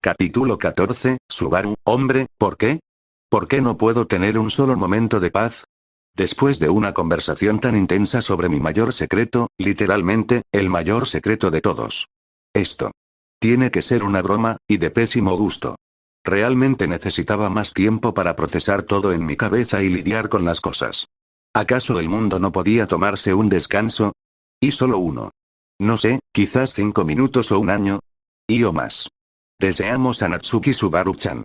Capítulo 14, Subaru, hombre, ¿por qué? ¿Por qué no puedo tener un solo momento de paz? Después de una conversación tan intensa sobre mi mayor secreto, literalmente, el mayor secreto de todos. Esto. Tiene que ser una broma, y de pésimo gusto. Realmente necesitaba más tiempo para procesar todo en mi cabeza y lidiar con las cosas. ¿Acaso el mundo no podía tomarse un descanso? Y solo uno. No sé, quizás 5 minutos o un año. Y o más. Deseamos a Natsuki Subaru-chan,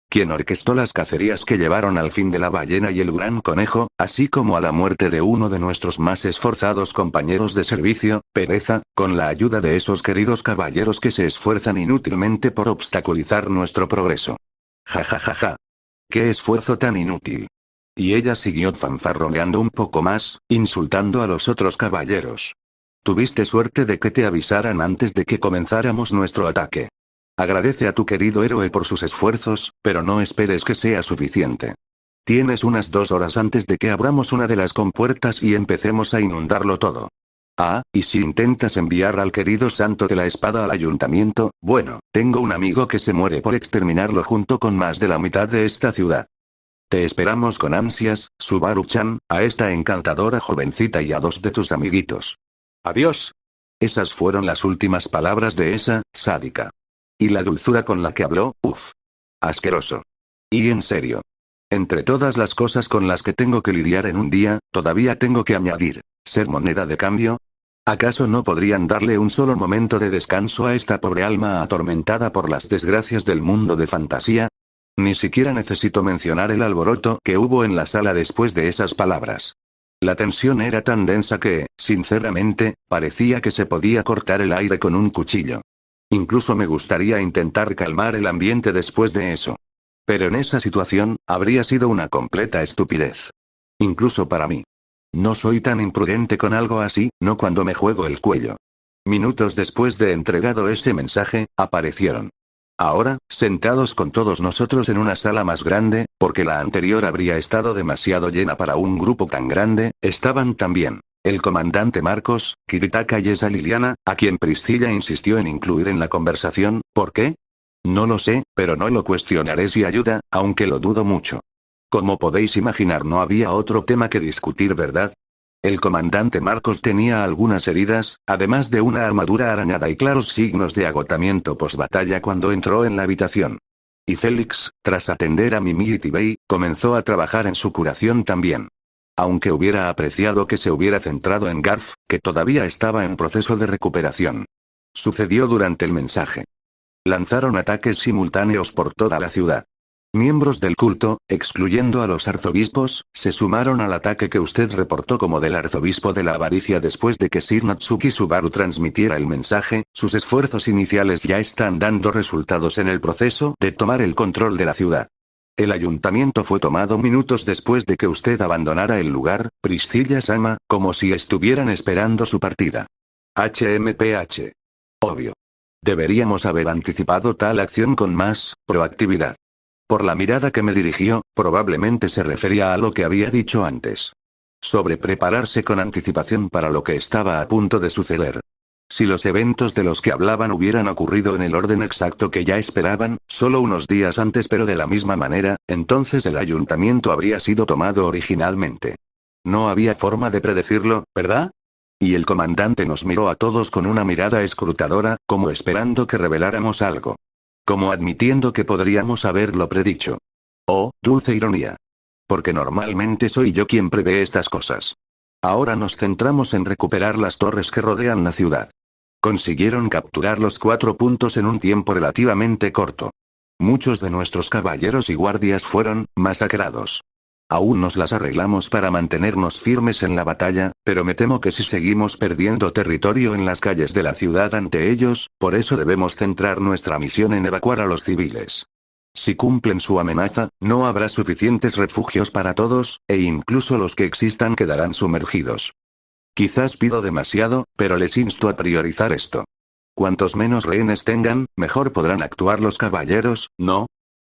quien orquestó las cacerías que llevaron al fin de la ballena y el gran conejo, así como a la muerte de uno de nuestros más esforzados compañeros de servicio, Pereza, con la ayuda de esos queridos caballeros que se esfuerzan inútilmente por obstaculizar nuestro progreso. Ja ja ja ja. ¡Qué esfuerzo tan inútil! Y ella siguió fanfarroneando un poco más, insultando a los otros caballeros. Tuviste suerte de que te avisaran antes de que comenzáramos nuestro ataque. Agradece a tu querido héroe por sus esfuerzos, pero no esperes que sea suficiente. Tienes unas 2 horas antes de que abramos una de las compuertas y empecemos a inundarlo todo. Ah, y si intentas enviar al querido santo de la espada al ayuntamiento, bueno, tengo un amigo que se muere por exterminarlo junto con más de la mitad de esta ciudad. Te esperamos con ansias, Subaru-chan, a esta encantadora jovencita y a 2 de tus amiguitos. Adiós. Esas fueron las últimas palabras de esa sádica. Y la dulzura con la que habló, uff. Asqueroso. Y en serio. Entre todas las cosas con las que tengo que lidiar en un día, todavía tengo que añadir, ¿ser moneda de cambio? ¿Acaso no podrían darle un solo momento de descanso a esta pobre alma atormentada por las desgracias del mundo de fantasía? Ni siquiera necesito mencionar el alboroto que hubo en la sala después de esas palabras. La tensión era tan densa que, sinceramente, parecía que se podía cortar el aire con un cuchillo. Incluso me gustaría intentar calmar el ambiente después de eso. Pero en esa situación, habría sido una completa estupidez. Incluso para mí. No soy tan imprudente con algo así, no cuando me juego el cuello. Minutos después de entregado ese mensaje, aparecieron. Ahora, sentados con todos nosotros en una sala más grande, porque la anterior habría estado demasiado llena para un grupo tan grande, estaban también el comandante Marcos, Kiritaka y esa Liliana, a quien Priscilla insistió en incluir en la conversación. ¿Por qué? No lo sé, pero no lo cuestionaré si ayuda, aunque lo dudo mucho. Como podéis imaginar, no había otro tema que discutir, ¿verdad? El comandante Marcos tenía algunas heridas, además de una armadura arañada y claros signos de agotamiento post-batalla cuando entró en la habitación. Y Félix, tras atender a Mimi y Tibei, comenzó a trabajar en su curación también. Aunque hubiera apreciado que se hubiera centrado en Garf, que todavía estaba en proceso de recuperación. Sucedió durante el mensaje. Lanzaron ataques simultáneos por toda la ciudad. Miembros del culto, excluyendo a los arzobispos, se sumaron al ataque que usted reportó como del arzobispo de la avaricia después de que Sir Natsuki Subaru transmitiera el mensaje. Sus esfuerzos iniciales ya están dando resultados en el proceso de tomar el control de la ciudad. El ayuntamiento fue tomado minutos después de que usted abandonara el lugar, Priscilla-sama, como si estuvieran esperando su partida. HMPH. Obvio. Deberíamos haber anticipado tal acción con más proactividad. Por la mirada que me dirigió, probablemente se refería a lo que había dicho antes. Sobre prepararse con anticipación para lo que estaba a punto de suceder. Si los eventos de los que hablaban hubieran ocurrido en el orden exacto que ya esperaban, solo unos días antes pero de la misma manera, entonces el ayuntamiento habría sido tomado originalmente. No había forma de predecirlo, ¿verdad? Y el comandante nos miró a todos con una mirada escrutadora, como esperando que reveláramos algo. Como admitiendo que podríamos haberlo predicho. Oh, dulce ironía. Porque normalmente soy yo quien prevé estas cosas. Ahora nos centramos en recuperar las torres que rodean la ciudad. Consiguieron capturar los 4 puntos en un tiempo relativamente corto. Muchos de nuestros caballeros y guardias fueron masacrados. Aún nos las arreglamos para mantenernos firmes en la batalla, pero me temo que si seguimos perdiendo territorio en las calles de la ciudad ante ellos, por eso debemos centrar nuestra misión en evacuar a los civiles. Si cumplen su amenaza, no habrá suficientes refugios para todos, e incluso los que existan quedarán sumergidos. Quizás pido demasiado, pero les insto a priorizar esto. Cuantos menos rehenes tengan, mejor podrán actuar los caballeros, ¿no?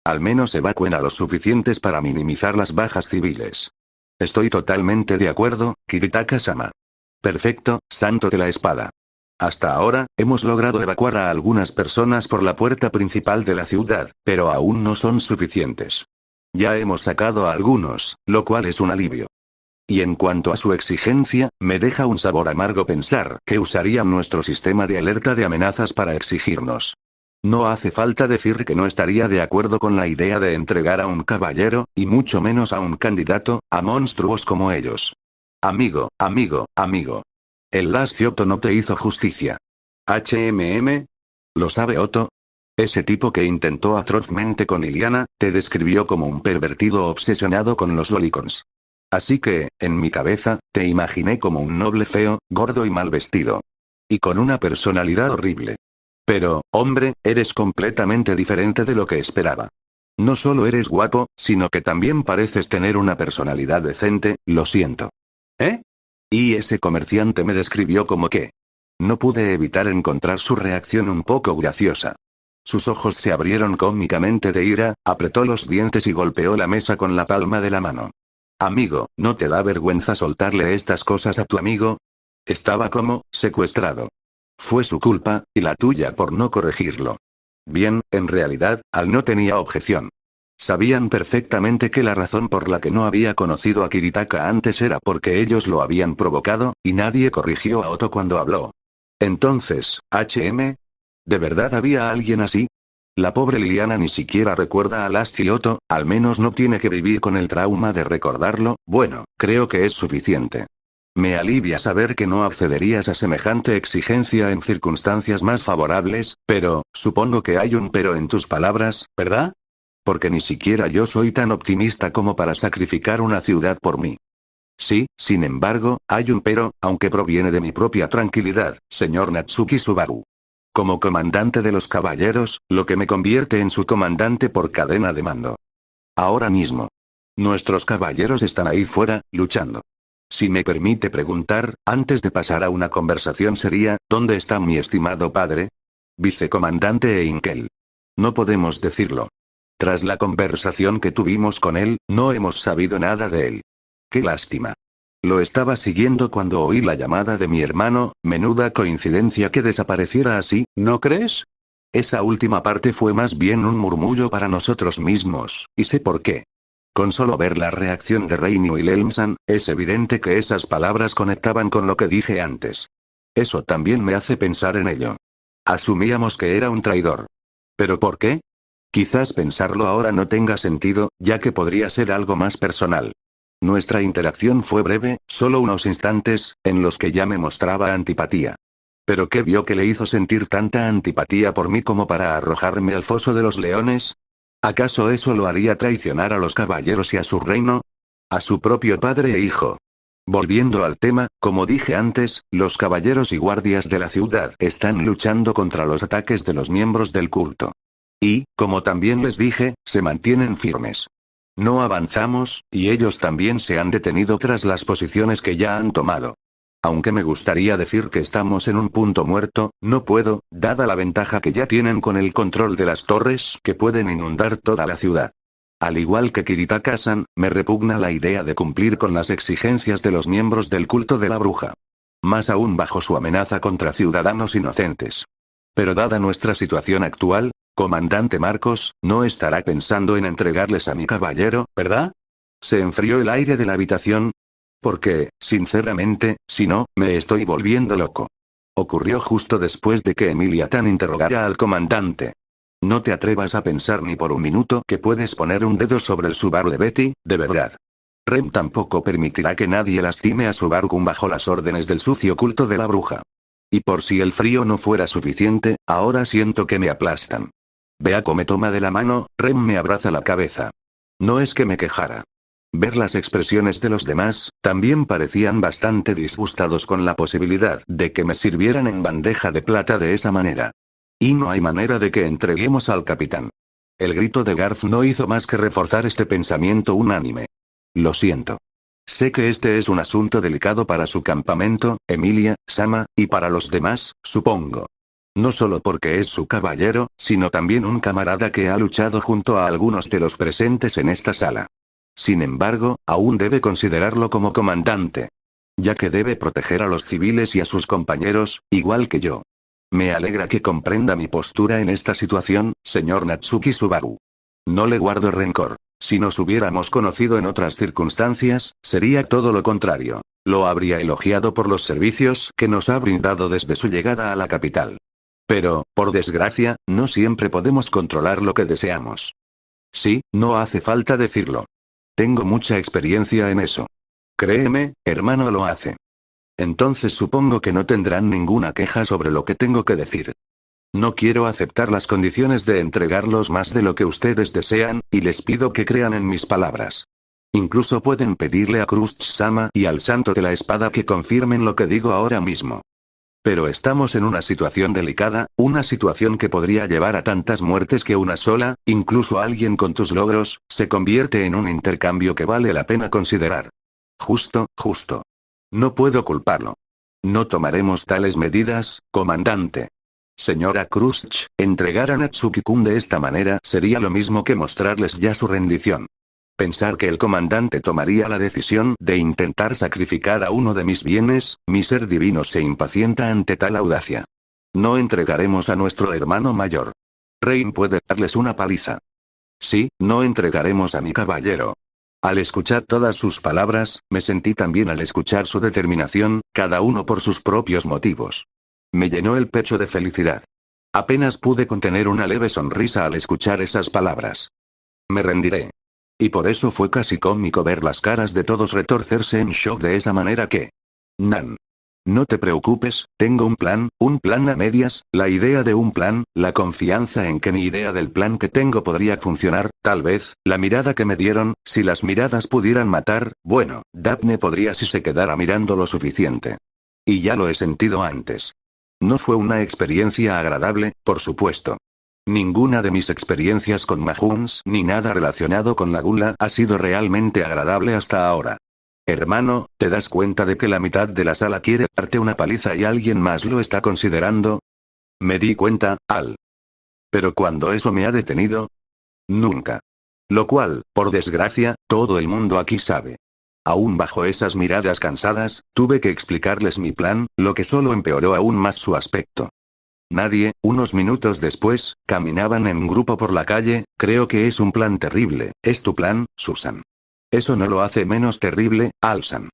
Al menos evacúen a los suficientes para minimizar las bajas civiles. Estoy totalmente de acuerdo, Kiritaka-sama. Perfecto, santo de la espada. Hasta ahora, hemos logrado evacuar a algunas personas por la puerta principal de la ciudad, pero aún no son suficientes. Ya hemos sacado a algunos, lo cual es un alivio. Y en cuanto a su exigencia, me deja un sabor amargo pensar que usarían nuestro sistema de alerta de amenazas para exigirnos. No hace falta decir que no estaría de acuerdo con la idea de entregar a un caballero, y mucho menos a un candidato, a monstruos como ellos. Amigo, amigo, amigo. El Last Otto no te hizo justicia. HMM. ¿Lo sabe Otto? Ese tipo que intentó atrozmente con Iliana, te describió como un pervertido obsesionado con los lolicons. Así que, en mi cabeza, te imaginé como un noble feo, gordo y mal vestido. Y con una personalidad horrible. Pero, hombre, eres completamente diferente de lo que esperaba. No solo eres guapo, sino que también pareces tener una personalidad decente, lo siento. ¿Eh? Y ese comerciante me describió como que. No pude evitar encontrar su reacción un poco graciosa. Sus ojos se abrieron cómicamente de ira, apretó los dientes y golpeó la mesa con la palma de la mano. Amigo, ¿no te da vergüenza soltarle estas cosas a tu amigo? Estaba como, secuestrado. Fue su culpa, y la tuya por no corregirlo. Bien, en realidad, Al no tenía objeción. Sabían perfectamente que la razón por la que no había conocido a Kiritaka antes era porque ellos lo habían provocado, y nadie corrigió a Otto cuando habló. Entonces, ¿de verdad había alguien así? La pobre Liliana ni siquiera recuerda a Last Otto, al menos no tiene que vivir con el trauma de recordarlo, bueno, creo que es suficiente. Me alivia saber que no accederías a semejante exigencia en circunstancias más favorables, pero, supongo que hay un pero en tus palabras, ¿verdad? Porque ni siquiera yo soy tan optimista como para sacrificar una ciudad por mí. Sí, sin embargo, hay un pero, aunque proviene de mi propia tranquilidad, señor Natsuki Subaru. Como comandante de los caballeros, lo que me convierte en su comandante por cadena de mando. Ahora mismo. Nuestros caballeros están ahí fuera, luchando. Si me permite preguntar, antes de pasar a una conversación seria, ¿dónde está mi estimado padre? Vicecomandante Einkel. No podemos decirlo. Tras la conversación que tuvimos con él, no hemos sabido nada de él. Qué lástima. Lo estaba siguiendo cuando oí la llamada de mi hermano, menuda coincidencia que desapareciera así, ¿no crees? Esa última parte fue más bien un murmullo para nosotros mismos, y sé por qué. Con solo ver la reacción de Reinio y Lelmsan, es evidente que esas palabras conectaban con lo que dije antes. Eso también me hace pensar en ello. Asumíamos que era un traidor. ¿Pero por qué? Quizás pensarlo ahora no tenga sentido, ya que podría ser algo más personal. Nuestra interacción fue breve, solo unos instantes, en los que ya me mostraba antipatía. ¿Pero qué vio que le hizo sentir tanta antipatía por mí como para arrojarme al foso de los leones? ¿Acaso eso lo haría traicionar a los caballeros y a su reino? A su propio padre e hijo. Volviendo al tema, como dije antes, los caballeros y guardias de la ciudad están luchando contra los ataques de los miembros del culto. Y, como también les dije, se mantienen firmes. No avanzamos, y ellos también se han detenido tras las posiciones que ya han tomado. Aunque me gustaría decir que estamos en un punto muerto, no puedo, dada la ventaja que ya tienen con el control de las torres que pueden inundar toda la ciudad. Al igual que Kiritaka-san, me repugna la idea de cumplir con las exigencias de los miembros del culto de la bruja. Más aún bajo su amenaza contra ciudadanos inocentes. Pero dada nuestra situación actual, comandante Marcos, no estará pensando en entregarles a mi caballero, ¿verdad? Se enfrió el aire de la habitación. Porque, sinceramente, si no, me estoy volviendo loco. Ocurrió justo después de que Emilia Tan interrogara al comandante. No te atrevas a pensar ni por un minuto que puedes poner un dedo sobre el Subaru de Betty, de verdad. Rem tampoco permitirá que nadie lastime a Subaru-kun bajo las órdenes del sucio culto de la bruja. Y por si el frío no fuera suficiente, ahora siento que me aplastan. Beako me toma de la mano, Rem me abraza la cabeza. No es que me quejara. Ver las expresiones de los demás, también parecían bastante disgustados con la posibilidad de que me sirvieran en bandeja de plata de esa manera. Y no hay manera de que entreguemos al capitán. El grito de Garth no hizo más que reforzar este pensamiento unánime. Lo siento. Sé que este es un asunto delicado para su campamento, Emilia, Sama, y para los demás, supongo. No solo porque es su caballero, sino también un camarada que ha luchado junto a algunos de los presentes en esta sala. Sin embargo, aún debe considerarlo como comandante. ya que debe proteger a los civiles y a sus compañeros, igual que yo. Me alegra que comprenda mi postura en esta situación, señor Natsuki Subaru. No le guardo rencor. Si nos hubiéramos conocido en otras circunstancias, sería todo lo contrario. Lo habría elogiado por los servicios que nos ha brindado desde su llegada a la capital. Pero, por desgracia, no siempre podemos controlar lo que deseamos. Sí, no hace falta decirlo. Tengo mucha experiencia en eso. Créeme, hermano, lo hace. Entonces supongo que no tendrán ninguna queja sobre lo que tengo que decir. No quiero aceptar las condiciones de entregarlos más de lo que ustedes desean, y les pido que crean en mis palabras. Incluso pueden pedirle a Crush-sama y al Santo de la Espada que confirmen lo que digo ahora mismo. Pero estamos en una situación delicada, una situación que podría llevar a tantas muertes que una sola, incluso alguien con tus logros, se convierte en un intercambio que vale la pena considerar. Justo. No puedo culparlo. No tomaremos tales medidas, comandante. Señora Crush, entregar a Natsuki-kun de esta manera sería lo mismo que mostrarles ya su rendición. Pensar que el comandante tomaría la decisión de intentar sacrificar a uno de mis bienes, mi ser divino se impacienta ante tal audacia. No entregaremos a nuestro hermano mayor. Rain puede darles una paliza. Sí, no entregaremos a mi caballero. Al escuchar todas sus palabras, me sentí también al escuchar su determinación, cada uno por sus propios motivos. Me llenó el pecho de felicidad. Apenas pude contener una leve sonrisa al escuchar esas palabras. Me rendiré. Y por eso fue casi cómico ver las caras de todos retorcerse en shock de esa manera que... Nan. No te preocupes, tengo un plan a medias, la idea de un plan, la confianza en que mi idea del plan que tengo podría funcionar, tal vez, la mirada que me dieron, si las miradas pudieran matar, bueno, Daphne podría si se quedara mirando lo suficiente. Y ya lo he sentido antes. No fue una experiencia agradable, por supuesto. Ninguna de mis experiencias con Mahomes ni nada relacionado con la gula ha sido realmente agradable hasta ahora. Hermano, ¿te das cuenta de que la mitad de la sala quiere darte una paliza y alguien más lo está considerando? Me di cuenta, Al. Pero ¿cuándo eso me ha detenido? Nunca. Lo cual, por desgracia, todo el mundo aquí sabe. Aún bajo esas miradas cansadas, tuve que explicarles mi plan, lo que solo empeoró aún más su aspecto. Nadie, unos minutos después, caminaban en grupo por la calle. Creo que es un plan terrible. ¿Es tu plan, Susan? Eso no lo hace menos terrible, Alsan.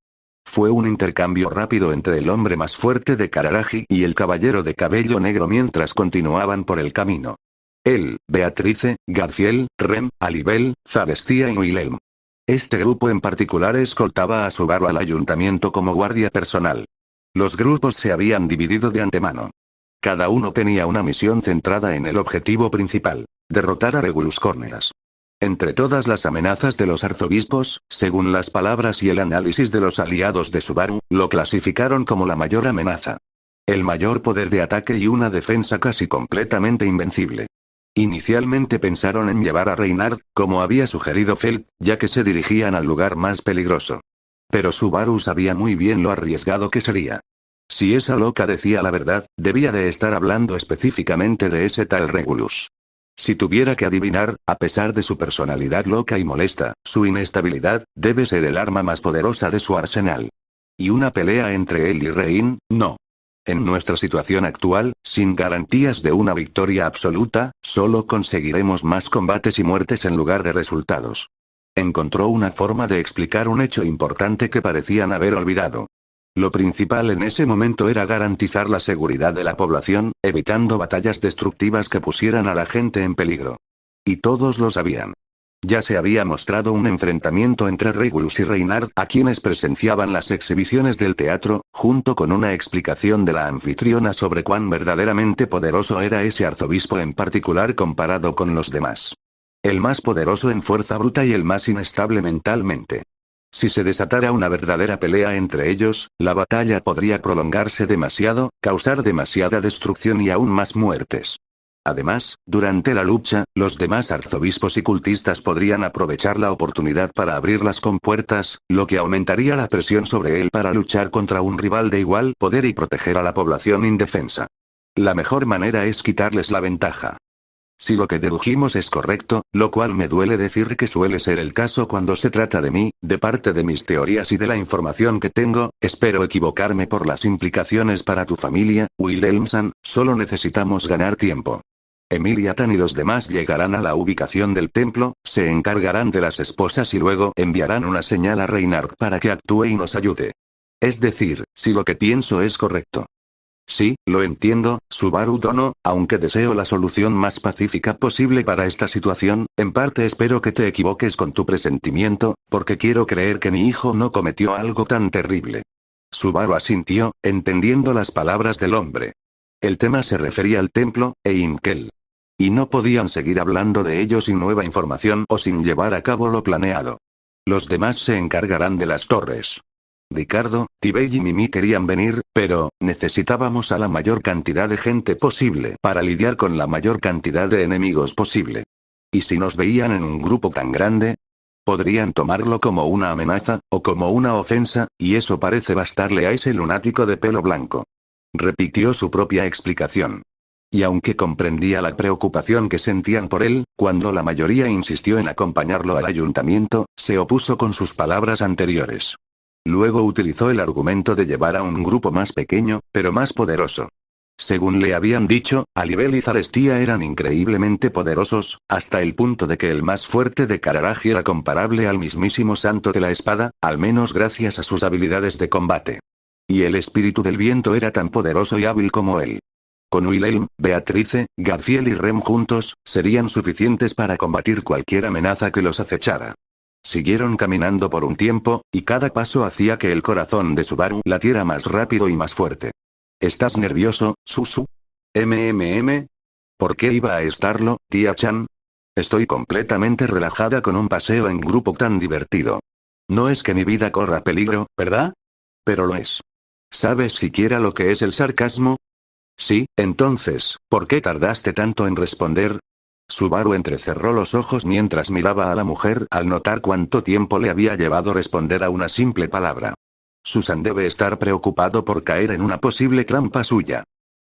Fue un intercambio rápido entre el hombre más fuerte de Kararagi y el caballero de cabello negro mientras continuaban por el camino. Él, Beatrice, Garfiel, Rem, Alibel, Zavestia y Wilhelm. Este grupo en particular escoltaba a Subaru al ayuntamiento como guardia personal. Los grupos se habían dividido de antemano. Cada uno tenía una misión centrada en el objetivo principal: derrotar a Regulus Corneas. Entre todas las amenazas de los arzobispos, según las palabras y el análisis de los aliados de Subaru, lo clasificaron como la mayor amenaza. El mayor poder de ataque y una defensa casi completamente invencible. Inicialmente pensaron en llevar a Reinhardt, como había sugerido Felt, ya que se dirigían al lugar más peligroso. Pero Subaru sabía muy bien lo arriesgado que sería. Si esa loca decía la verdad, debía de estar hablando específicamente de ese tal Regulus. Si tuviera que adivinar, a pesar de su personalidad loca y molesta, su inestabilidad, debe ser el arma más poderosa de su arsenal. ¿Y una pelea entre él y Rein? No. En nuestra situación actual, sin garantías de una victoria absoluta, solo conseguiremos más combates y muertes en lugar de resultados. Encontró una forma de explicar un hecho importante que parecían haber olvidado. Lo principal en ese momento era garantizar la seguridad de la población, evitando batallas destructivas que pusieran a la gente en peligro. Y todos lo sabían. Ya se había mostrado un enfrentamiento entre Regulus y Reinhardt a quienes presenciaban las exhibiciones del teatro, junto con una explicación de la anfitriona sobre cuán verdaderamente poderoso era ese arzobispo en particular comparado con los demás. El más poderoso en fuerza bruta y el más inestable mentalmente. Si se desatara una verdadera pelea entre ellos, la batalla podría prolongarse demasiado, causar demasiada destrucción y aún más muertes. Además, durante la lucha, los demás arzobispos y cultistas podrían aprovechar la oportunidad para abrir las compuertas, lo que aumentaría la presión sobre él para luchar contra un rival de igual poder y proteger a la población indefensa. La mejor manera es quitarles la ventaja. Si lo que dedujimos es correcto, lo cual me duele decir que suele ser el caso cuando se trata de mí, de parte de mis teorías y de la información que tengo, espero equivocarme por las implicaciones para tu familia, Wilhelmsen, solo necesitamos ganar tiempo. Emilia Tan y los demás llegarán a la ubicación del templo, se encargarán de las esposas y luego enviarán una señal a Reinhardt para que actúe y nos ayude. Es decir, si lo que pienso es correcto. Sí, lo entiendo, Subaru Dono, aunque deseo la solución más pacífica posible para esta situación, en parte espero que te equivoques con tu presentimiento, porque quiero creer que mi hijo no cometió algo tan terrible. Subaru asintió, entendiendo las palabras del hombre. El tema se refería al templo, e Inkel. Y no podían seguir hablando de ello sin nueva información o sin llevar a cabo lo planeado. Los demás se encargarán de las torres. Ricardo, Tibey y Mimi querían venir, pero necesitábamos a la mayor cantidad de gente posible para lidiar con la mayor cantidad de enemigos posible. ¿Y si nos veían en un grupo tan grande? Podrían tomarlo como una amenaza, o como una ofensa, y eso parece bastarle a ese lunático de pelo blanco. Repitió su propia explicación. Y aunque comprendía la preocupación que sentían por él, cuando la mayoría insistió en acompañarlo al ayuntamiento, se opuso con sus palabras anteriores. Luego utilizó el argumento de llevar a un grupo más pequeño, pero más poderoso. Según le habían dicho, Alibel y Zarestia eran increíblemente poderosos, hasta el punto de que el más fuerte de Kararagi era comparable al mismísimo Santo de la Espada, al menos gracias a sus habilidades de combate. Y el espíritu del viento era tan poderoso y hábil como él. Con Wilhelm, Beatrice, Garfield y Rem juntos, serían suficientes para combatir cualquier amenaza que los acechara. Siguieron caminando por un tiempo, y cada paso hacía que el corazón de Subaru latiera más rápido y más fuerte. ¿Estás nervioso, Susu? ¿Por qué iba a estarlo, tía Chan? Estoy completamente relajada con un paseo en grupo tan divertido. No es que mi vida corra peligro, ¿verdad? Pero lo es. ¿Sabes siquiera lo que es el sarcasmo? Sí, entonces, ¿por qué tardaste tanto en responder? Subaru entrecerró los ojos mientras miraba a la mujer al notar cuánto tiempo le había llevado responder a una simple palabra. Susan debe estar preocupado por caer en una posible trampa suya.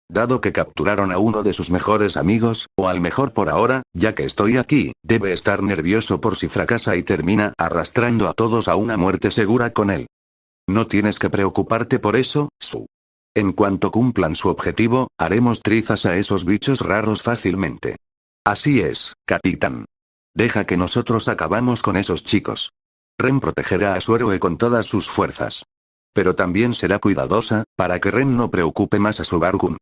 Dado que capturaron a uno de sus mejores amigos, o al mejor por ahora, ya que estoy aquí, debe estar nervioso por si fracasa y termina arrastrando a todos a una muerte segura con él. No tienes que preocuparte por eso, Su. En cuanto cumplan su objetivo, haremos trizas a esos bichos raros fácilmente. Así es, capitán. Deja que nosotros acabamos con esos chicos. Ren protegerá a su héroe con todas sus fuerzas. Pero también será cuidadosa, para que Ren no preocupe más a Subaru-kun.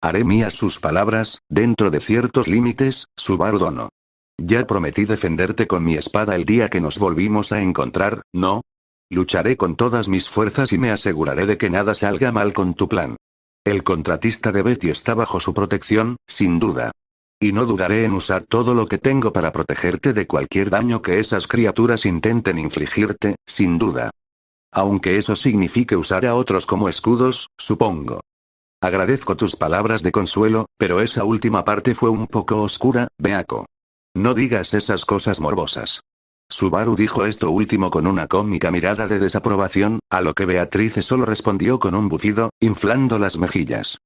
Haré mías sus palabras, dentro de ciertos límites, Subaru Dono. Ya prometí defenderte con mi espada el día que nos volvimos a encontrar, ¿no? Lucharé con todas mis fuerzas y me aseguraré de que nada salga mal con tu plan. El contratista de Betty está bajo su protección, sin duda. Y no dudaré en usar todo lo que tengo para protegerte de cualquier daño que esas criaturas intenten infligirte, sin duda. Aunque eso signifique usar a otros como escudos, supongo. Agradezco tus palabras de consuelo, pero esa última parte fue un poco oscura, Beako. No digas esas cosas morbosas. Subaru dijo esto último con una cómica mirada de desaprobación, a lo que Beatrice solo respondió con un bufido, inflando las mejillas.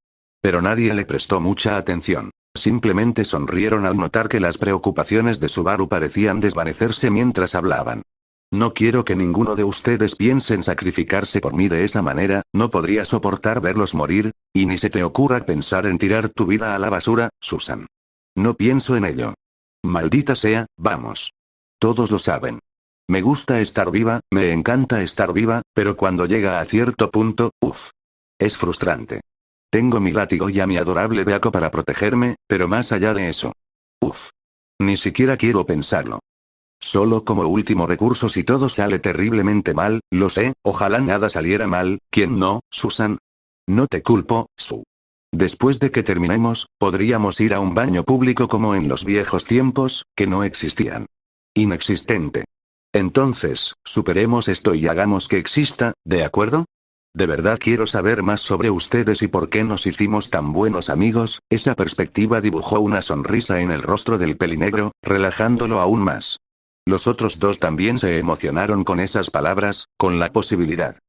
Pero nadie le prestó mucha atención. Simplemente sonrieron al notar que las preocupaciones de Subaru parecían desvanecerse mientras hablaban. No quiero que ninguno de ustedes piense en sacrificarse por mí de esa manera, no podría soportar verlos morir, y ni se te ocurra pensar en tirar tu vida a la basura, Susan. No pienso en ello. Maldita sea, vamos. Todos lo saben. Me gusta estar viva, me encanta estar viva, pero cuando llega a cierto punto, es frustrante. Tengo mi látigo y a mi adorable Beako para protegerme, pero más allá de eso. Ni siquiera quiero pensarlo. Solo como último recurso si todo sale terriblemente mal, lo sé, ojalá nada saliera mal, ¿quién no, Susan? No te culpo, Su. Después de que terminemos, podríamos ir a un baño público como en los viejos tiempos, que no existían. Inexistente. Entonces, superemos esto y hagamos que exista, ¿de acuerdo? De verdad quiero saber más sobre ustedes y por qué nos hicimos tan buenos amigos. Esa perspectiva dibujó una sonrisa en el rostro del pelinegro, relajándolo aún más. Los otros dos también se emocionaron con esas palabras, con la posibilidad.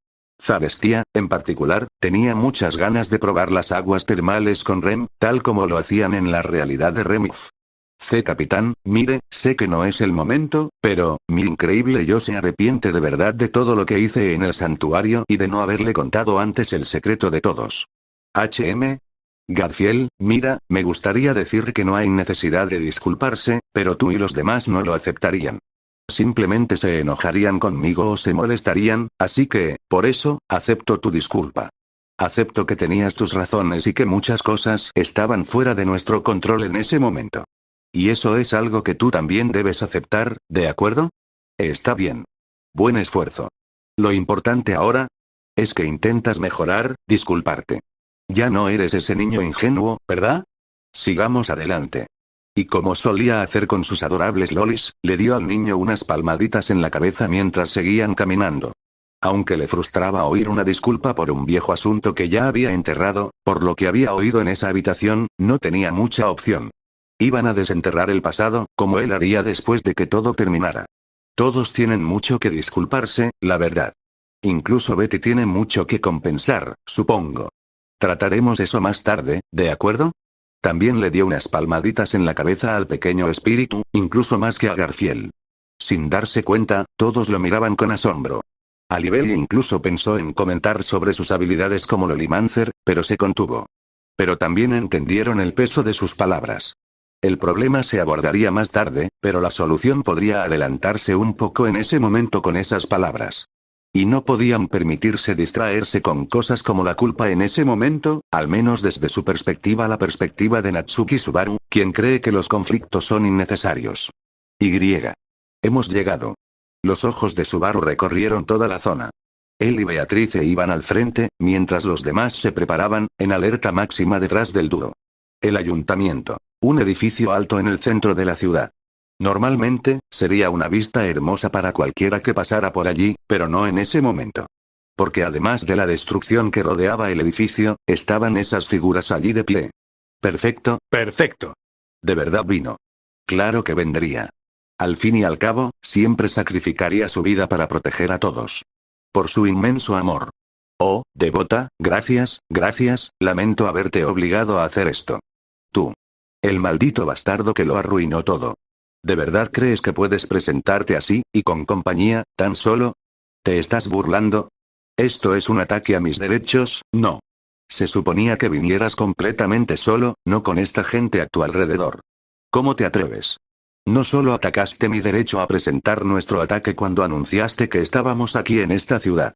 Zarestia, en particular, tenía muchas ganas de probar las aguas termales con Rem, tal como lo hacían en la realidad de Remif. Capitán, mire, sé que no es el momento, pero, mi increíble yo se arrepiente de verdad de todo lo que hice en el santuario y de no haberle contado antes el secreto de todos. Garfield, mira, me gustaría decir que no hay necesidad de disculparse, pero tú y los demás no lo aceptarían. Simplemente se enojarían conmigo o se molestarían, así que, por eso, acepto tu disculpa. Acepto que tenías tus razones y que muchas cosas estaban fuera de nuestro control en ese momento. Y eso es algo que tú también debes aceptar, ¿de acuerdo? Está bien. Buen esfuerzo. Lo importante ahora es que intentas mejorar, disculparte. Ya no eres ese niño ingenuo, ¿verdad? Sigamos adelante. Y como solía hacer con sus adorables lolis, le dio al niño unas palmaditas en la cabeza mientras seguían caminando. Aunque le frustraba oír una disculpa por un viejo asunto que ya había enterrado, por lo que había oído en esa habitación, no tenía mucha opción. Iban a desenterrar el pasado, como él haría después de que todo terminara. Todos tienen mucho que disculparse, la verdad. Incluso Betty tiene mucho que compensar, supongo. Trataremos eso más tarde, ¿de acuerdo? También le dio unas palmaditas en la cabeza al pequeño espíritu, incluso más que a Garfield. Sin darse cuenta, todos lo miraban con asombro. Alibel incluso pensó en comentar sobre sus habilidades como Lolimancer, pero se contuvo. Pero también entendieron el peso de sus palabras. El problema se abordaría más tarde, pero la solución podría adelantarse un poco en ese momento con esas palabras. Y no podían permitirse distraerse con cosas como la culpa en ese momento, al menos desde su perspectiva, la perspectiva de Natsuki Subaru, quien cree que los conflictos son innecesarios. Hemos llegado. Los ojos de Subaru recorrieron toda la zona. Él y Beatrice iban al frente, mientras los demás se preparaban, en alerta máxima detrás del dúo. El ayuntamiento. Un edificio alto en el centro de la ciudad. Normalmente, sería una vista hermosa para cualquiera que pasara por allí, pero no en ese momento. Porque además de la destrucción que rodeaba el edificio, estaban esas figuras allí de pie. Perfecto, perfecto. De verdad vino. Claro que vendría. Al fin y al cabo, siempre sacrificaría su vida para proteger a todos. Por su inmenso amor. Oh, devota, gracias, lamento haberte obligado a hacer esto. Tú. El maldito bastardo que lo arruinó todo. ¿De verdad crees que puedes presentarte así, y con compañía, tan solo? ¿Te estás burlando? ¿Esto es un ataque a mis derechos? No. Se suponía que vinieras completamente solo, no con esta gente a tu alrededor. ¿Cómo te atreves? No solo atacaste mi derecho a presentar nuestro ataque cuando anunciaste que estábamos aquí en esta ciudad.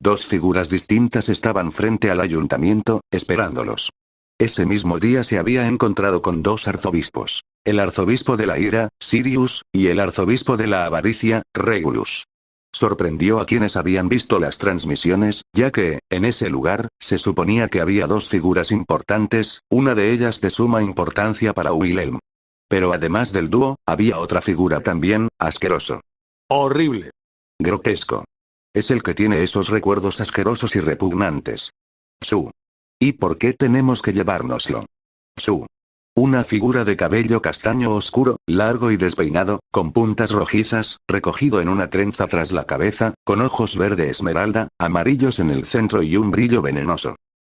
Dos figuras distintas estaban frente al ayuntamiento, esperándolos. Ese mismo día se había encontrado con dos arzobispos. El arzobispo de la ira, Sirius, y el arzobispo de la avaricia, Regulus. Sorprendió a quienes habían visto las transmisiones, ya que, en ese lugar, se suponía que había dos figuras importantes, una de ellas de suma importancia para Wilhelm. Pero además del dúo, había otra figura también, asqueroso. Horrible. Grotesco. Es el que tiene esos recuerdos asquerosos y repugnantes. Su. ¿Y por qué tenemos que llevárnoslo? Su. Una figura de cabello castaño oscuro, largo y despeinado, con puntas rojizas, recogido en una trenza tras la cabeza, con ojos verde esmeralda, amarillos en el centro y un brillo venenoso.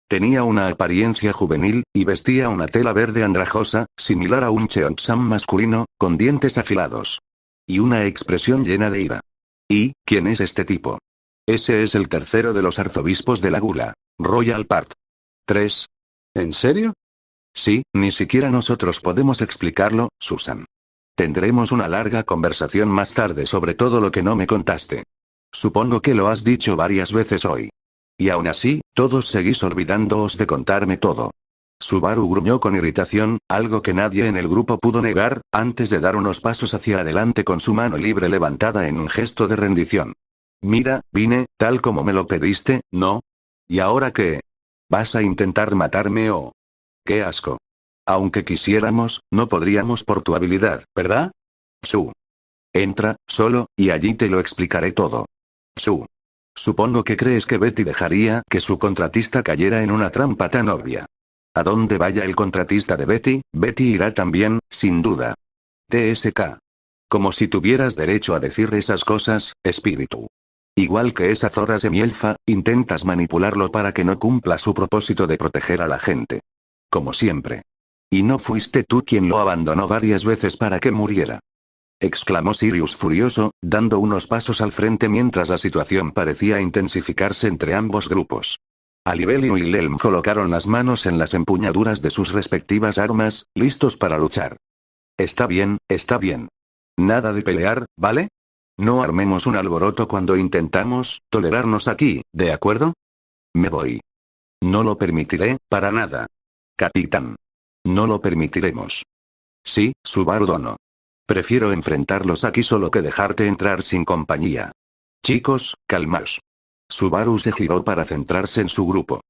Tenía una apariencia juvenil, y vestía una tela verde andrajosa, similar a un cheongsam masculino, con dientes afilados. Y una expresión llena de ira. ¿Y quién es este tipo? Ese es el tercero de los arzobispos de la Gula. Royal Part. 3. ¿En serio? Sí, ni siquiera nosotros podemos explicarlo, Susan. Tendremos una larga conversación más tarde sobre todo lo que no me contaste. Supongo que lo has dicho varias veces hoy. Y aún así, todos seguís olvidándoos de contarme todo. Subaru gruñó con irritación, algo que nadie en el grupo pudo negar, antes de dar unos pasos hacia adelante con su mano libre levantada en un gesto de rendición. Mira, vine, tal como me lo pediste, ¿no? ¿Y ahora qué? ¿Vas a intentar matarme o...? ¡Qué asco! Aunque quisiéramos, no podríamos por tu habilidad, ¿verdad? Su. Entra, solo, y allí te lo explicaré todo. Su. Supongo que crees que Betty dejaría que su contratista cayera en una trampa tan obvia. A donde vaya el contratista de Betty, Betty irá también, sin duda. TSK. Como si tuvieras derecho a decir esas cosas, espíritu. Igual que esa zorra semielfa, intentas manipularlo para que no cumpla su propósito de proteger a la gente. Como siempre. ¿Y no fuiste tú quien lo abandonó varias veces para que muriera? Exclamó Sirius furioso, dando unos pasos al frente mientras la situación parecía intensificarse entre ambos grupos. Alibel y Wilhelm colocaron las manos en las empuñaduras de sus respectivas armas, listos para luchar. Está bien, está bien. Nada de pelear, ¿vale? No armemos un alboroto cuando intentamos tolerarnos aquí, ¿de acuerdo? Me voy. No lo permitiré, para nada. Capitán. No lo permitiremos. Sí, Subaru Dono. Prefiero enfrentarlos aquí solo que dejarte entrar sin compañía. Chicos, calmaos. Subaru se giró para centrarse en su grupo.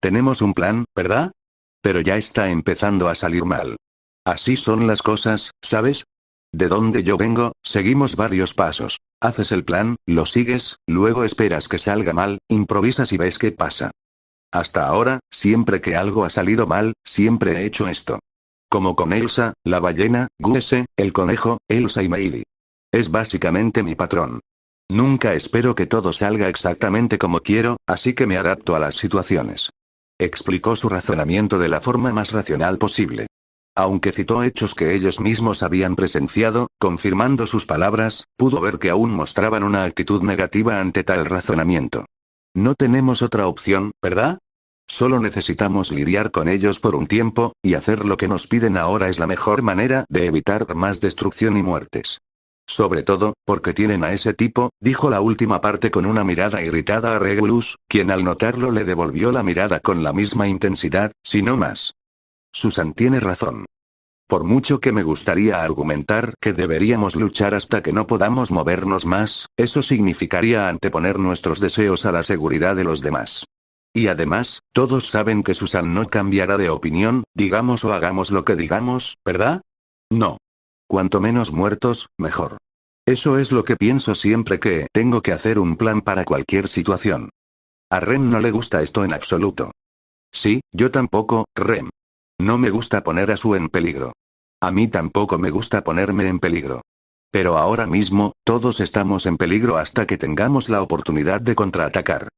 Tenemos un plan, ¿verdad? Pero ya está empezando a salir mal. Así son las cosas, ¿sabes? De donde yo vengo, seguimos varios pasos. Haces el plan, lo sigues, luego esperas que salga mal, improvisas y ves qué pasa. Hasta ahora, siempre que algo ha salido mal, siempre he hecho esto. Como con Elsa, la ballena, Goose, el conejo, Elsa y Meili. Es básicamente mi patrón. Nunca espero que todo salga exactamente como quiero, así que me adapto a las situaciones. Explicó su razonamiento de la forma más racional posible. Aunque citó hechos que ellos mismos habían presenciado, confirmando sus palabras, pudo ver que aún mostraban una actitud negativa ante tal razonamiento. No tenemos otra opción, ¿verdad? Solo necesitamos lidiar con ellos por un tiempo, y hacer lo que nos piden ahora es la mejor manera de evitar más destrucción y muertes. Sobre todo, porque tienen a ese tipo, dijo la última parte con una mirada irritada a Regulus, quien al notarlo le devolvió la mirada con la misma intensidad, si no más. Susan tiene razón. Por mucho que me gustaría argumentar que deberíamos luchar hasta que no podamos movernos más, eso significaría anteponer nuestros deseos a la seguridad de los demás. Y además, todos saben que Susan no cambiará de opinión, digamos o hagamos lo que digamos, ¿verdad? No. Cuanto menos muertos, mejor. Eso es lo que pienso siempre que tengo que hacer un plan para cualquier situación. A Rem no le gusta esto en absoluto. Sí, yo tampoco, Rem. No me gusta poner a Sue en peligro. A mí tampoco me gusta ponerme en peligro. Pero ahora mismo, todos estamos en peligro hasta que tengamos la oportunidad de contraatacar.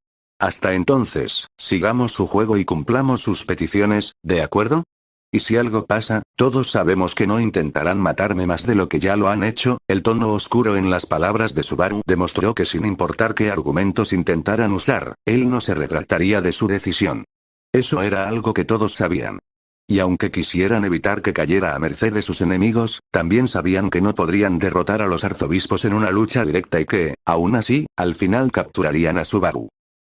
Hasta entonces, sigamos su juego y cumplamos sus peticiones, ¿de acuerdo? Y si algo pasa, todos sabemos que no intentarán matarme más de lo que ya lo han hecho. El tono oscuro en las palabras de Subaru demostró que sin importar qué argumentos intentaran usar, él no se retractaría de su decisión. Eso era algo que todos sabían. Y aunque quisieran evitar que cayera a merced de sus enemigos, también sabían que no podrían derrotar a los arzobispos en una lucha directa y que, aún así, al final capturarían a Subaru.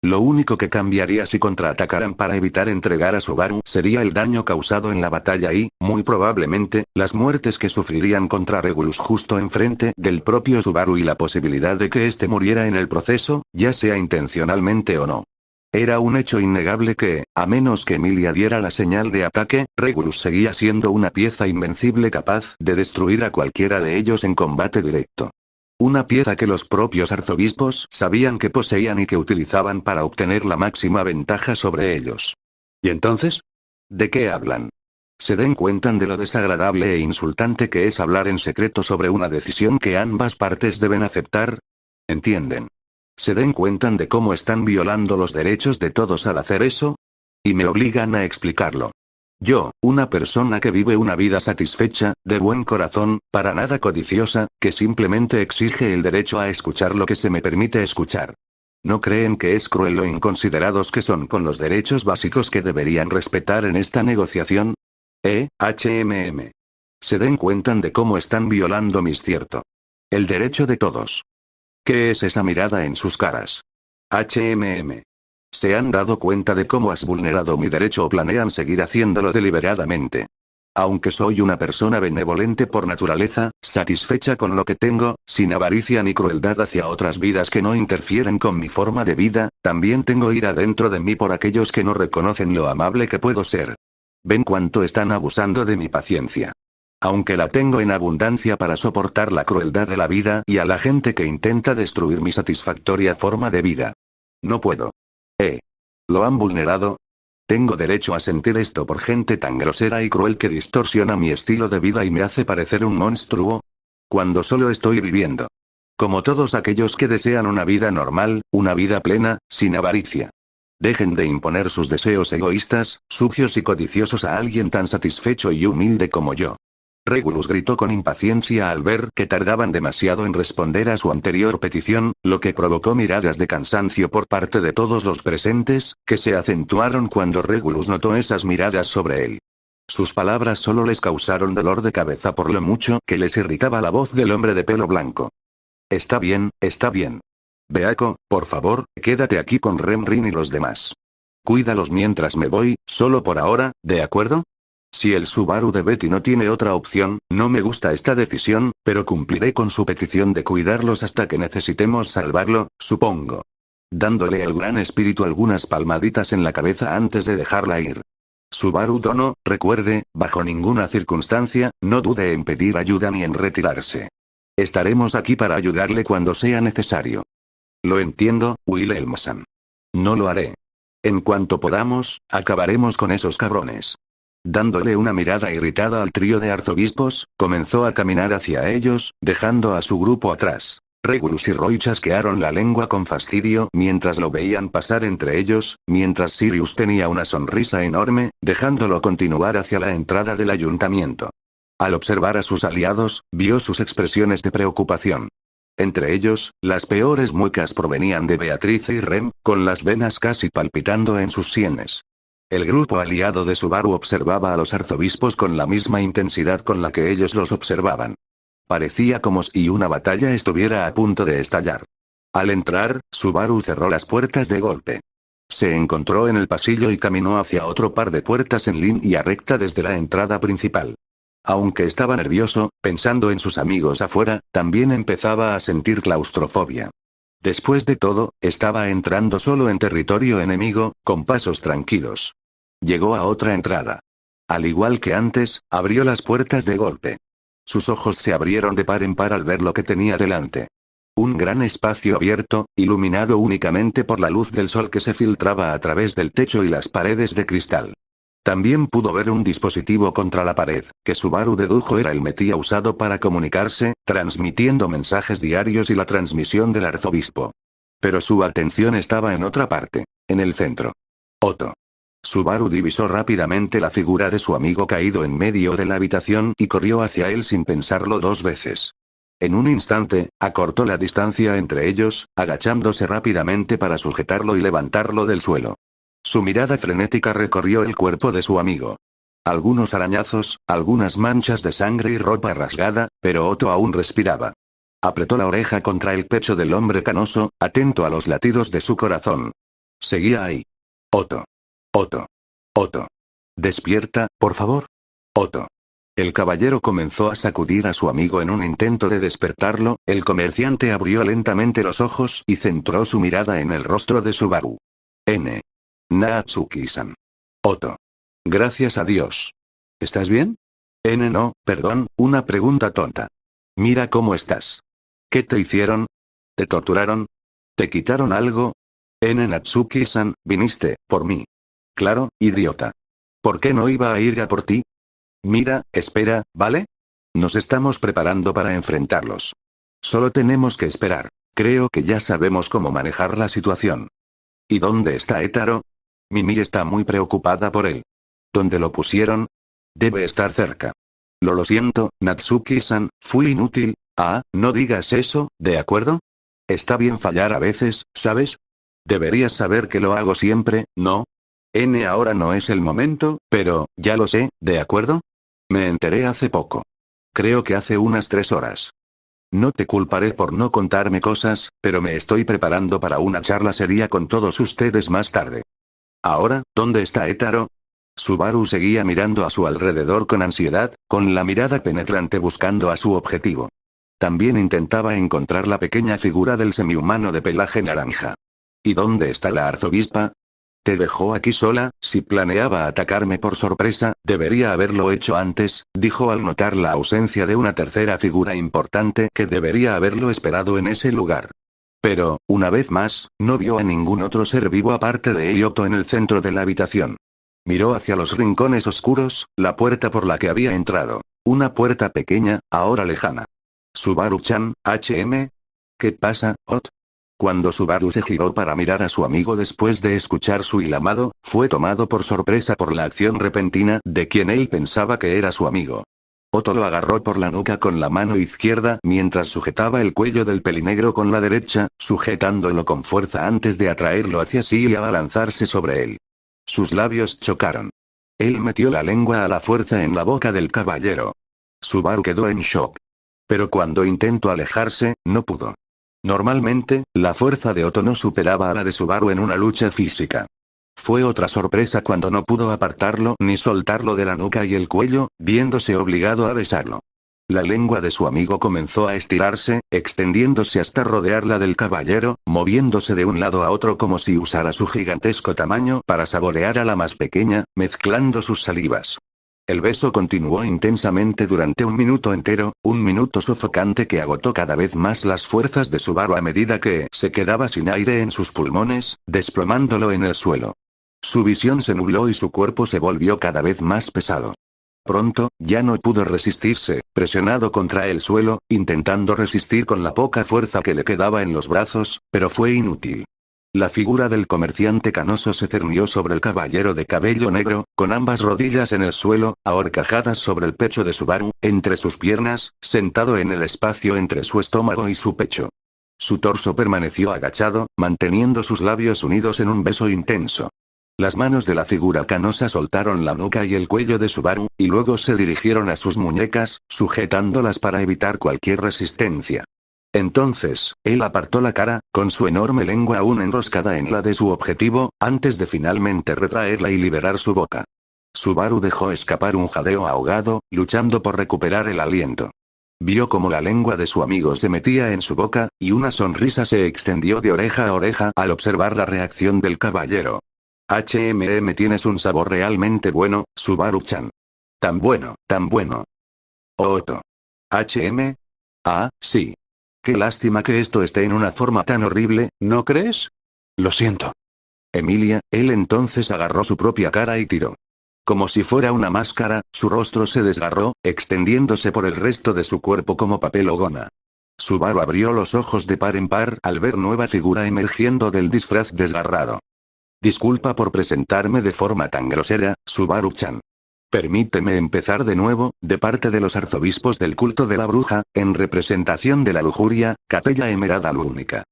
Lo único que cambiaría si contraatacaran para evitar entregar a Subaru sería el daño causado en la batalla y, muy probablemente, las muertes que sufrirían contra Regulus justo enfrente del propio Subaru y la posibilidad de que éste muriera en el proceso, ya sea intencionalmente o no. Era un hecho innegable que, a menos que Emilia diera la señal de ataque, Regulus seguía siendo una pieza invencible capaz de destruir a cualquiera de ellos en combate directo. Una pieza que los propios arzobispos sabían que poseían y que utilizaban para obtener la máxima ventaja sobre ellos. ¿Y entonces? ¿De qué hablan? ¿Se den cuenta de lo desagradable e insultante que es hablar en secreto sobre una decisión que ambas partes deben aceptar? ¿Entienden? ¿Se den cuenta de cómo están violando los derechos de todos al hacer eso? Y me obligan a explicarlo. Yo, una persona que vive una vida satisfecha, de buen corazón, para nada codiciosa, que simplemente exige el derecho a escuchar lo que se me permite escuchar. ¿No creen que es cruel lo inconsiderados que son con los derechos básicos que deberían respetar en esta negociación? ¿Se den cuenta de cómo están violando el derecho de todos? ¿Qué es esa mirada en sus caras? ¿Se han dado cuenta de cómo has vulnerado mi derecho o planean seguir haciéndolo deliberadamente? Aunque soy una persona benevolente por naturaleza, satisfecha con lo que tengo, sin avaricia ni crueldad hacia otras vidas que no interfieren con mi forma de vida, también tengo ira dentro de mí por aquellos que no reconocen lo amable que puedo ser. ¿Ven cuánto están abusando de mi paciencia? Aunque la tengo en abundancia para soportar la crueldad de la vida y a la gente que intenta destruir mi satisfactoria forma de vida. No puedo. ¿Lo han vulnerado? Tengo derecho a sentir esto por gente tan grosera y cruel que distorsiona mi estilo de vida y me hace parecer un monstruo. Cuando solo estoy viviendo. Como todos aquellos que desean una vida normal, una vida plena, sin avaricia. Dejen de imponer sus deseos egoístas, sucios y codiciosos a alguien tan satisfecho y humilde como yo. Regulus gritó con impaciencia al ver que tardaban demasiado en responder a su anterior petición, lo que provocó miradas de cansancio por parte de todos los presentes, que se acentuaron cuando Regulus notó esas miradas sobre él. Sus palabras solo les causaron dolor de cabeza por lo mucho que les irritaba la voz del hombre de pelo blanco. Está bien, está bien. Beako, por favor, quédate aquí con Remrin y los demás. Cuídalos mientras me voy, solo por ahora, ¿de acuerdo? Si el Subaru de Betty no tiene otra opción, no me gusta esta decisión, pero cumpliré con su petición de cuidarlos hasta que necesitemos salvarlo, supongo. Dándole al gran espíritu algunas palmaditas en la cabeza antes de dejarla ir. Subaru Dono, recuerde, bajo ninguna circunstancia, no dude en pedir ayuda ni en retirarse. Estaremos aquí para ayudarle cuando sea necesario. Lo entiendo, Wilhelm-san. No lo haré. En cuanto podamos, acabaremos con esos cabrones. Dándole una mirada irritada al trío de arzobispos, comenzó a caminar hacia ellos, dejando a su grupo atrás. Regulus y Roy chasquearon la lengua con fastidio mientras lo veían pasar entre ellos, mientras Sirius tenía una sonrisa enorme, dejándolo continuar hacia la entrada del ayuntamiento. Al observar a sus aliados, vio sus expresiones de preocupación. Entre ellos, las peores muecas provenían de Beatriz y Rem, con las venas casi palpitando en sus sienes. El grupo aliado de Subaru observaba a los arzobispos con la misma intensidad con la que ellos los observaban. Parecía como si una batalla estuviera a punto de estallar. Al entrar, Subaru cerró las puertas de golpe. Se encontró en el pasillo y caminó hacia otro par de puertas en línea recta desde la entrada principal. Aunque estaba nervioso, pensando en sus amigos afuera, también empezaba a sentir claustrofobia. Después de todo, estaba entrando solo en territorio enemigo, con pasos tranquilos. Llegó a otra entrada. Al igual que antes, abrió las puertas de golpe. Sus ojos se abrieron de par en par al ver lo que tenía delante. Un gran espacio abierto, iluminado únicamente por la luz del sol que se filtraba a través del techo y las paredes de cristal. También pudo ver un dispositivo contra la pared, que Subaru dedujo era el metía usado para comunicarse, transmitiendo mensajes diarios y la transmisión del arzobispo. Pero su atención estaba en otra parte, en el centro. Otto. Subaru divisó rápidamente la figura de su amigo caído en medio de la habitación y corrió hacia él sin pensarlo dos veces. En un instante, acortó la distancia entre ellos, agachándose rápidamente para sujetarlo y levantarlo del suelo. Su mirada frenética recorrió el cuerpo de su amigo. Algunos arañazos, algunas manchas de sangre y ropa rasgada, pero Otto aún respiraba. Apretó la oreja contra el pecho del hombre canoso, atento a los latidos de su corazón. Seguía ahí. Otto. Otto. Otto. Despierta, por favor. Otto. El caballero comenzó a sacudir a su amigo en un intento de despertarlo, el comerciante abrió lentamente los ojos y centró su mirada en el rostro de Subaru. Natsuki-san. Otto. Gracias a Dios. ¿Estás bien? No, perdón, una pregunta tonta. Mira cómo estás. ¿Qué te hicieron? ¿Te torturaron? ¿Te quitaron algo? Natsuki-san, viniste, por mí. Claro, idiota. ¿Por qué no iba a ir a por ti? Mira, espera, ¿vale? Nos estamos preparando para enfrentarlos. Solo tenemos que esperar. Creo que ya sabemos cómo manejar la situación. ¿Y dónde está Etaro? Mimi está muy preocupada por él. ¿Dónde lo pusieron? Debe estar cerca. Lo siento, Natsuki-san, fui inútil. No digas eso, ¿de acuerdo? Está bien fallar a veces, ¿sabes? Deberías saber que lo hago siempre, ¿no? Ahora no es el momento, pero, ya lo sé, ¿de acuerdo? Me enteré hace poco. Creo que hace unas 3 horas. No te culparé por no contarme cosas, pero me estoy preparando para una charla seria con todos ustedes más tarde. Ahora, ¿dónde está Etaro? Subaru seguía mirando a su alrededor con ansiedad, con la mirada penetrante buscando a su objetivo. También intentaba encontrar la pequeña figura del semihumano de pelaje naranja. ¿Y dónde está la arzobispa? Te dejó aquí sola, si planeaba atacarme por sorpresa, debería haberlo hecho antes, dijo al notar la ausencia de una tercera figura importante que debería haberlo esperado en ese lugar. Pero, una vez más, no vio a ningún otro ser vivo aparte de él y Otto en el centro de la habitación. Miró hacia los rincones oscuros, la puerta por la que había entrado. Una puerta pequeña, ahora lejana. Subaru-chan, ¿Qué pasa, Ot? Cuando Subaru se giró para mirar a su amigo después de escuchar su hilamado, fue tomado por sorpresa por la acción repentina de quien él pensaba que era su amigo. Otto lo agarró por la nuca con la mano izquierda mientras sujetaba el cuello del pelinegro con la derecha, sujetándolo con fuerza antes de atraerlo hacia sí y abalanzarse sobre él. Sus labios chocaron. Él metió la lengua a la fuerza en la boca del caballero. Subaru quedó en shock. Pero cuando intentó alejarse, no pudo. Normalmente, la fuerza de Otto no superaba a la de Subaru en una lucha física. Fue otra sorpresa cuando no pudo apartarlo ni soltarlo de la nuca y el cuello, viéndose obligado a besarlo. La lengua de su amigo comenzó a estirarse, extendiéndose hasta rodear la del caballero, moviéndose de un lado a otro como si usara su gigantesco tamaño para saborear a la más pequeña, mezclando sus salivas. El beso continuó intensamente durante un minuto entero, un minuto sofocante que agotó cada vez más las fuerzas de Subaru a medida que se quedaba sin aire en sus pulmones, desplomándolo en el suelo. Su visión se nubló y su cuerpo se volvió cada vez más pesado. Pronto, ya no pudo resistirse, presionado contra el suelo, intentando resistir con la poca fuerza que le quedaba en los brazos, pero fue inútil. La figura del comerciante canoso se cernió sobre el caballero de cabello negro, con ambas rodillas en el suelo, ahorcajadas sobre el pecho de Subaru, entre sus piernas, sentado en el espacio entre su estómago y su pecho. Su torso permaneció agachado, manteniendo sus labios unidos en un beso intenso. Las manos de la figura canosa soltaron la nuca y el cuello de Subaru, y luego se dirigieron a sus muñecas, sujetándolas para evitar cualquier resistencia. Entonces, él apartó la cara, con su enorme lengua aún enroscada en la de su objetivo, antes de finalmente retraerla y liberar su boca. Subaru dejó escapar un jadeo ahogado, luchando por recuperar el aliento. Vio cómo la lengua de su amigo se metía en su boca, y una sonrisa se extendió de oreja a oreja al observar la reacción del caballero. Tienes un sabor realmente bueno, Subaru-chan. Tan bueno, tan bueno. Otto. Ah, sí. Qué lástima que esto esté en una forma tan horrible, ¿no crees? Lo siento. Emilia, él entonces agarró su propia cara y tiró. Como si fuera una máscara, su rostro se desgarró, extendiéndose por el resto de su cuerpo como papel o goma. Subaru abrió los ojos de par en par al ver nueva figura emergiendo del disfraz desgarrado. Disculpa por presentarme de forma tan grosera, Subaru-chan. Permíteme empezar de nuevo, de parte de los arzobispos del culto de la bruja, en representación de la lujuria, Capella Emerada Lúnica.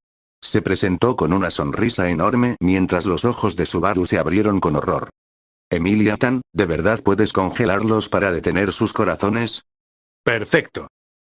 Se presentó con una sonrisa enorme mientras los ojos de Subaru se abrieron con horror. Emilia-tan, ¿de verdad puedes congelarlos para detener sus corazones? Perfecto.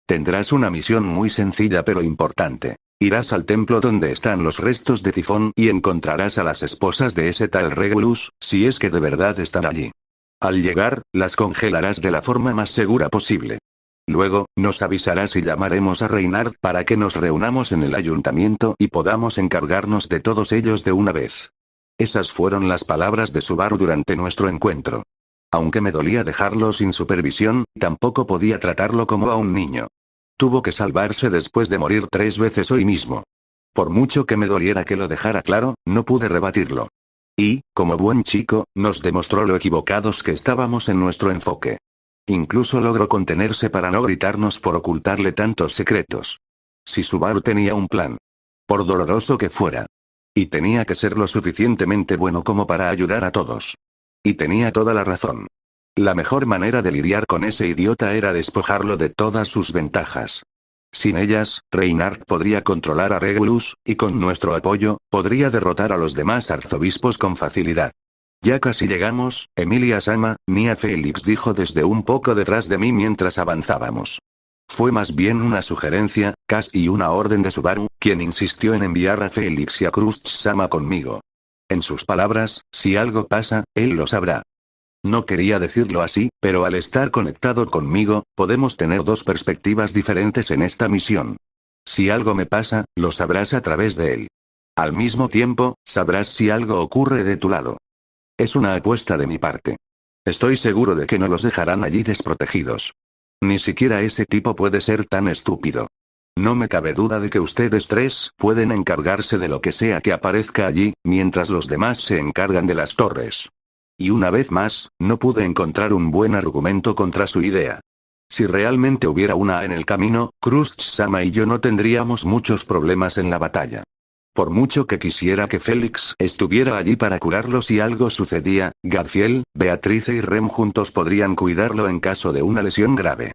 Tendrás una misión muy sencilla pero importante. Irás al templo donde están los restos de Tifón y encontrarás a las esposas de ese tal Regulus, si es que de verdad están allí. Al llegar, las congelarás de la forma más segura posible. Luego, nos avisarás y llamaremos a Reinhard para que nos reunamos en el ayuntamiento y podamos encargarnos de todos ellos de una vez. Esas fueron las palabras de Subaru durante nuestro encuentro. Aunque me dolía dejarlo sin supervisión, tampoco podía tratarlo como a un niño. Tuvo que salvarse después de morir 3 veces hoy mismo. Por mucho que me doliera que lo dejara claro, no pude rebatirlo. Y, como buen chico, nos demostró lo equivocados que estábamos en nuestro enfoque. Incluso logró contenerse para no gritarnos por ocultarle tantos secretos. Si Subaru tenía un plan. Por doloroso que fuera. Y tenía que ser lo suficientemente bueno como para ayudar a todos. Y tenía toda la razón. La mejor manera de lidiar con ese idiota era despojarlo de todas sus ventajas. Sin ellas, Reinhard podría controlar a Regulus, y con nuestro apoyo, podría derrotar a los demás arzobispos con facilidad. Ya casi llegamos, Emilia-sama, Nia Félix dijo desde un poco detrás de mí mientras avanzábamos. Fue más bien una sugerencia, casi una orden de Subaru, quien insistió en enviar a Félix y a Crush-sama conmigo. En sus palabras, si algo pasa, él lo sabrá. No quería decirlo así, pero al estar conectado conmigo, podemos tener 2 perspectivas diferentes en esta misión. Si algo me pasa, lo sabrás a través de él. Al mismo tiempo, sabrás si algo ocurre de tu lado. Es una apuesta de mi parte. Estoy seguro de que no los dejarán allí desprotegidos. Ni siquiera ese tipo puede ser tan estúpido. No me cabe duda de que ustedes 3 pueden encargarse de lo que sea que aparezca allí, mientras los demás se encargan de las torres. Y una vez más, no pude encontrar un buen argumento contra su idea. Si realmente hubiera una en el camino, Crush-sama y yo no tendríamos muchos problemas en la batalla. Por mucho que quisiera que Félix estuviera allí para curarlo si algo sucedía, Gadfiel, Beatrice y Rem juntos podrían cuidarlo en caso de una lesión grave.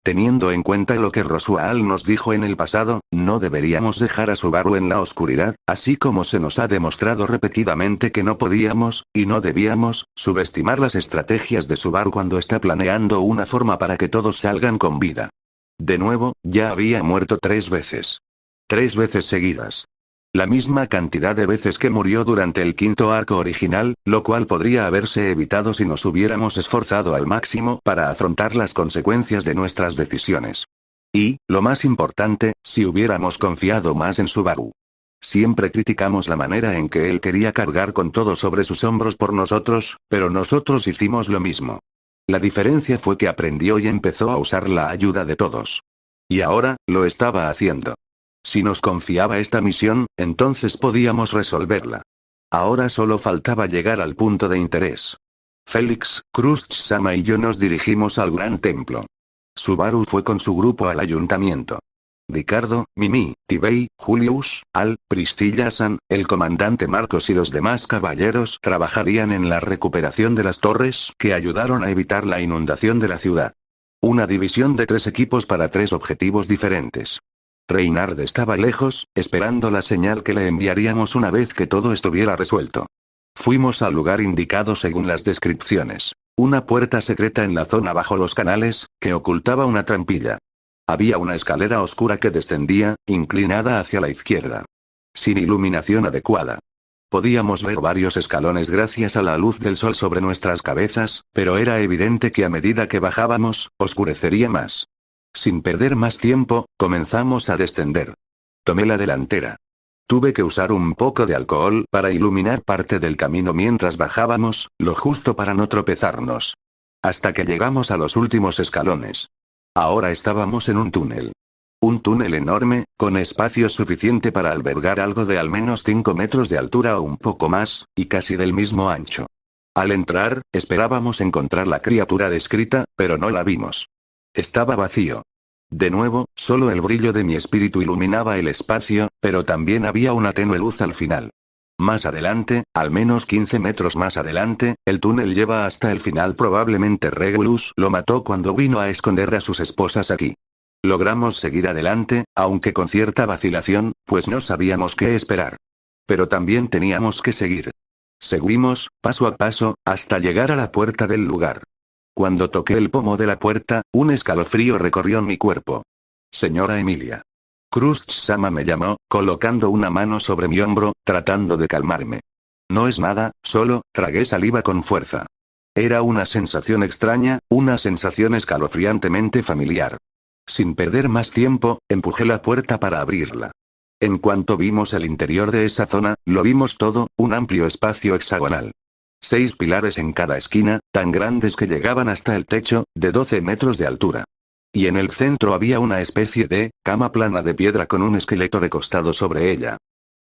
Teniendo en cuenta lo que Roswaal nos dijo en el pasado, no deberíamos dejar a Subaru en la oscuridad, así como se nos ha demostrado repetidamente que no podíamos, y no debíamos, subestimar las estrategias de Subaru cuando está planeando una forma para que todos salgan con vida. De nuevo, ya había muerto 3 veces. 3 veces seguidas. La misma cantidad de veces que murió durante el quinto arco original, lo cual podría haberse evitado si nos hubiéramos esforzado al máximo para afrontar las consecuencias de nuestras decisiones. Y, lo más importante, si hubiéramos confiado más en Subaru. Siempre criticamos la manera en que él quería cargar con todo sobre sus hombros por nosotros, pero nosotros hicimos lo mismo. La diferencia fue que aprendió y empezó a usar la ayuda de todos. Y ahora, lo estaba haciendo. Si nos confiaba esta misión, entonces podíamos resolverla. Ahora solo faltaba llegar al punto de interés. Félix, Crunch-sama y yo nos dirigimos al gran templo. Subaru fue con su grupo al ayuntamiento. Ricardo, Mimi, Tibei, Julius, Al, Priscilla-san, el comandante Marcos y los demás caballeros trabajarían en la recuperación de las torres que ayudaron a evitar la inundación de la ciudad. Una división de 3 equipos para 3 objetivos diferentes. Reinhard estaba lejos, esperando la señal que le enviaríamos una vez que todo estuviera resuelto. Fuimos al lugar indicado según las descripciones. Una puerta secreta en la zona bajo los canales, que ocultaba una trampilla. Había una escalera oscura que descendía, inclinada hacia la izquierda. Sin iluminación adecuada. Podíamos ver varios escalones gracias a la luz del sol sobre nuestras cabezas, pero era evidente que a medida que bajábamos, oscurecería más. Sin perder más tiempo, comenzamos a descender. Tomé la delantera. Tuve que usar un poco de alcohol para iluminar parte del camino mientras bajábamos, lo justo para no tropezarnos. Hasta que llegamos a los últimos escalones. Ahora estábamos en un túnel. Un túnel enorme, con espacio suficiente para albergar algo de al menos 5 metros de altura o un poco más, y casi del mismo ancho. Al entrar, esperábamos encontrar la criatura descrita, pero no la vimos. Estaba vacío. De nuevo, solo el brillo de mi espíritu iluminaba el espacio, pero también había una tenue luz al final. Más adelante, al menos 15 metros más adelante, el túnel lleva hasta el final. Probablemente Regulus lo mató cuando vino a esconder a sus esposas aquí. Logramos seguir adelante, aunque con cierta vacilación, pues no sabíamos qué esperar. Pero también teníamos que seguir. Seguimos, paso a paso, hasta llegar a la puerta del lugar. Cuando toqué el pomo de la puerta, un escalofrío recorrió mi cuerpo. Señora Emilia. Crunch-sama me llamó, colocando una mano sobre mi hombro, tratando de calmarme. No es nada, solo, tragué saliva con fuerza. Era una sensación extraña, una sensación escalofriantemente familiar. Sin perder más tiempo, empujé la puerta para abrirla. En cuanto vimos el interior de esa zona, lo vimos todo, un amplio espacio hexagonal. 6 pilares en cada esquina, tan grandes que llegaban hasta el techo, de 12 metros de altura. Y en el centro había una especie de cama plana de piedra con un esqueleto recostado sobre ella.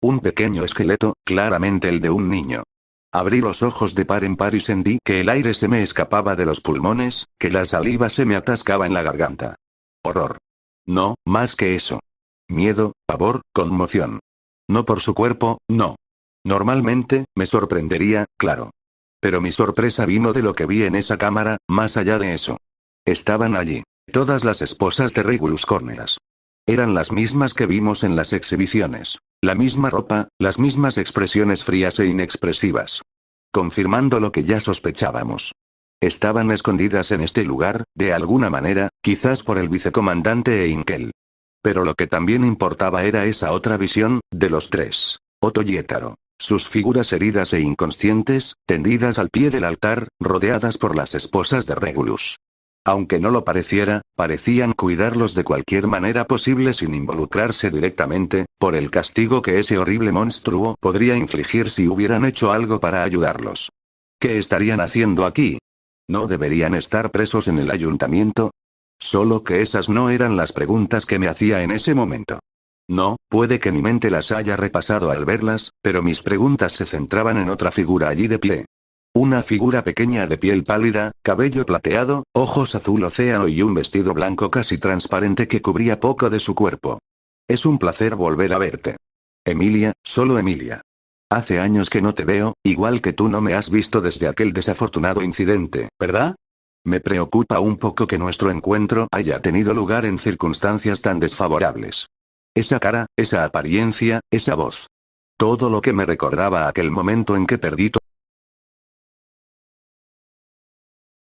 Un pequeño esqueleto, claramente el de un niño. Abrí los ojos de par en par y sentí que el aire se me escapaba de los pulmones, que la saliva se me atascaba en la garganta. Horror. No, más que eso. Miedo, pavor, conmoción. No por su cuerpo, no. Normalmente, me sorprendería, claro. Pero mi sorpresa vino de lo que vi en esa cámara, más allá de eso. Estaban allí. Todas las esposas de Regulus Corneas. Eran las mismas que vimos en las exhibiciones. La misma ropa, las mismas expresiones frías e inexpresivas. Confirmando lo que ya sospechábamos. Estaban escondidas en este lugar, de alguna manera, quizás por el vicecomandante Einkel. Pero lo que también importaba era esa otra visión, de los 3. Otto y Hétaro. Sus figuras heridas e inconscientes, tendidas al pie del altar, rodeadas por las esposas de Regulus. Aunque no lo pareciera, parecían cuidarlos de cualquier manera posible sin involucrarse directamente, por el castigo que ese horrible monstruo podría infligir si hubieran hecho algo para ayudarlos. ¿Qué estarían haciendo aquí? ¿No deberían estar presos en el ayuntamiento? Solo que esas no eran las preguntas que me hacía en ese momento. No, puede que mi mente las haya repasado al verlas, pero mis preguntas se centraban en otra figura allí de pie. Una figura pequeña de piel pálida, cabello plateado, ojos azul océano y un vestido blanco casi transparente que cubría poco de su cuerpo. Es un placer volver a verte. Emilia, solo Emilia. Hace años que no te veo, igual que tú no me has visto desde aquel desafortunado incidente, ¿verdad? Me preocupa un poco que nuestro encuentro haya tenido lugar en circunstancias tan desfavorables. Esa cara, esa apariencia, esa voz. Todo lo que me recordaba aquel momento en que perdí